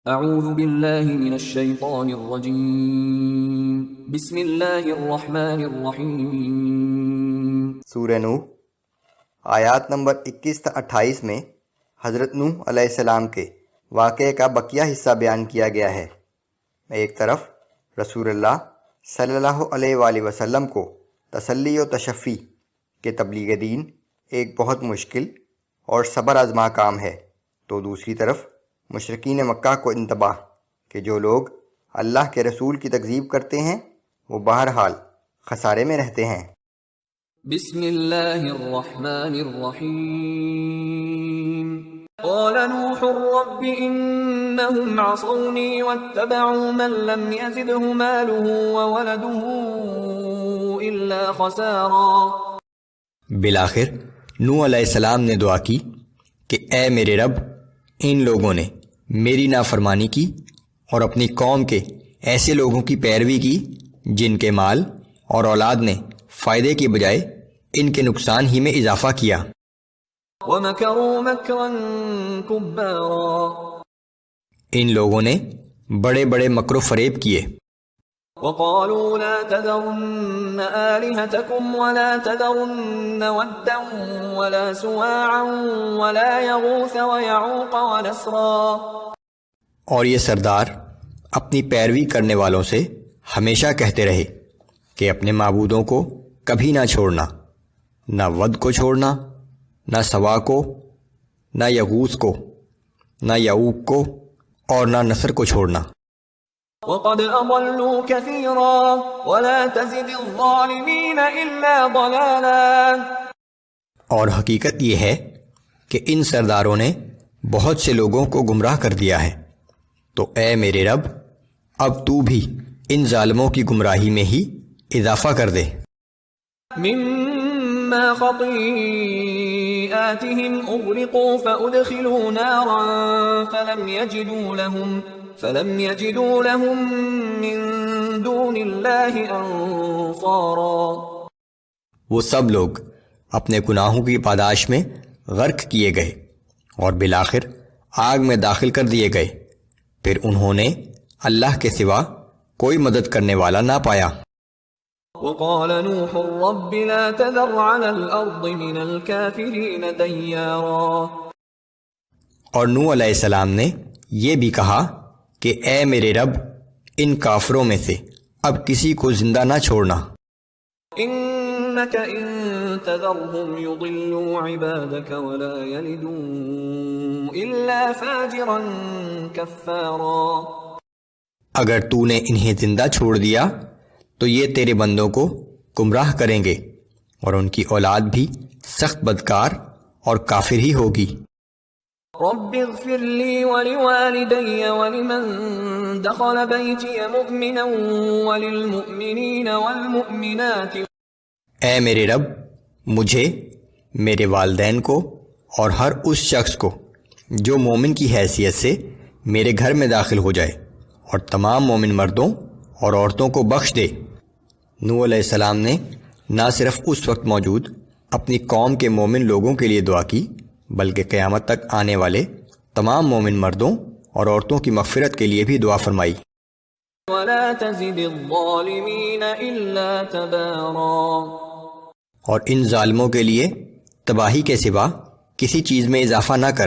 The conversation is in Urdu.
اعوذ باللہ من الشیطان الرجیم بسم اللہ الرحمن الرحیم۔ سورہ نوح آیات نمبر 21 تا 28 میں حضرت نوح علیہ السلام کے واقعے کا بقیہ حصہ بیان کیا گیا ہے۔ ایک طرف رسول اللہ صلی اللہ علیہ وآلہ وسلم کو تسلی و تشفی کہ تبلیغ دین ایک بہت مشکل اور صبر آزما کام ہے، تو دوسری طرف مشرکین مکہ کو انتباہ کہ جو لوگ اللہ کے رسول کی تکذیب کرتے ہیں وہ بہرحال خسارے میں رہتے ہیں۔ بسم اللہ الرحمن الرحیم۔ قال نوح رب انہم عصونی واتبعوا من لم يزده ماله وولده الا خسارا۔ بالآخر نوح علیہ السلام نے دعا کی کہ اے میرے رب، ان لوگوں نے میری نافرمانی کی اور اپنی قوم کے ایسے لوگوں کی پیروی کی جن کے مال اور اولاد نے فائدے کی بجائے ان کے نقصان ہی میں اضافہ کیا۔ وَمَكَرُوا مَكْرًا كُبَّارًا۔ ان لوگوں نے بڑے بڑے مکر و فریب کیے۔ وَقَالُوا لَا تَذَرُنَّ آلِهَتَكُمْ وَلَا تَذَرُنَّ وَدًّا وَلَا سُوَاعًا وَلَا يَغُوثَ وَيَعُوقَ وَنَسْرًا۔ اور یہ سردار اپنی پیروی کرنے والوں سے ہمیشہ کہتے رہے کہ اپنے معبودوں کو کبھی نہ چھوڑنا، نہ ود کو چھوڑنا، نہ سوا کو، نہ یغوث کو، نہ یعوق کو، اور نہ نصر کو چھوڑنا۔ وَقَدْ أَضَلُّوا كَثِيرًا وَلَا تَزِدِ الظَّالِمِينَ إِلَّا ضَلَالًا۔ اور حقیقت یہ ہے کہ ان سرداروں نے بہت سے لوگوں کو گمراہ کر دیا ہے، تو اے میرے رب اب تو بھی ان ظالموں کی گمراہی میں ہی اضافہ کر دے۔ مِمَّا خَطِيئَاتِهِمْ أُغْرِقُوا فَأُدْخِلُوا نَارًا فَلَمْ يَجِدُوا لَهُم مِّن دُونِ اللَّهِ أَنصَارًا۔ وہ سب لوگ اپنے گناہوں کی پاداش میں غرق کیے گئے اور بالآخر آگ میں داخل کر دیے گئے، پھر انہوں نے اللہ کے سوا کوئی مدد کرنے والا نہ پایا۔ وَقَالَ نُوحٌ رَبِّ لَا تَذَرْ عَلَى الْأَرْضِ مِنَ الْكَافِرِينَ دَيَّارًا۔ اور نوح علیہ السلام نے یہ بھی کہا کہ اے میرے رب ان کافروں میں سے اب کسی کو زندہ نہ چھوڑنا۔ إِنَّكَ إِن تَذَرْهُمْ يُضِلُّوا عِبَادَكَ وَلَا يَلِدُوا إِلَّا فَاجِرًا كَفَّارًا۔ اگر تو نے انہیں زندہ چھوڑ دیا تو یہ تیرے بندوں کو گمراہ کریں گے اور ان کی اولاد بھی سخت بدکار اور کافر ہی ہوگی۔ رب اغفر لي ولوالدي ولمن دخل بيتي مؤمنا وللمؤمنين والمؤمنات۔ اے میرے رب مجھے، میرے والدین کو اور ہر اس شخص کو جو مومن کی حیثیت سے میرے گھر میں داخل ہو جائے، اور تمام مومن مردوں اور عورتوں کو بخش دے۔ نوح علیہ السلام نے نہ صرف اس وقت موجود اپنی قوم کے مومن لوگوں کے لیے دعا کی بلکہ قیامت تک آنے والے تمام مومن مردوں اور عورتوں کی مغفرت کے لیے بھی دعا فرمائی۔ وَلَا تَزِدِ الظَّالِمِينَ إِلَّا تَبَارًا۔ اور ان ظالموں کے لیے تباہی کے سوا کسی چیز میں اضافہ نہ کر۔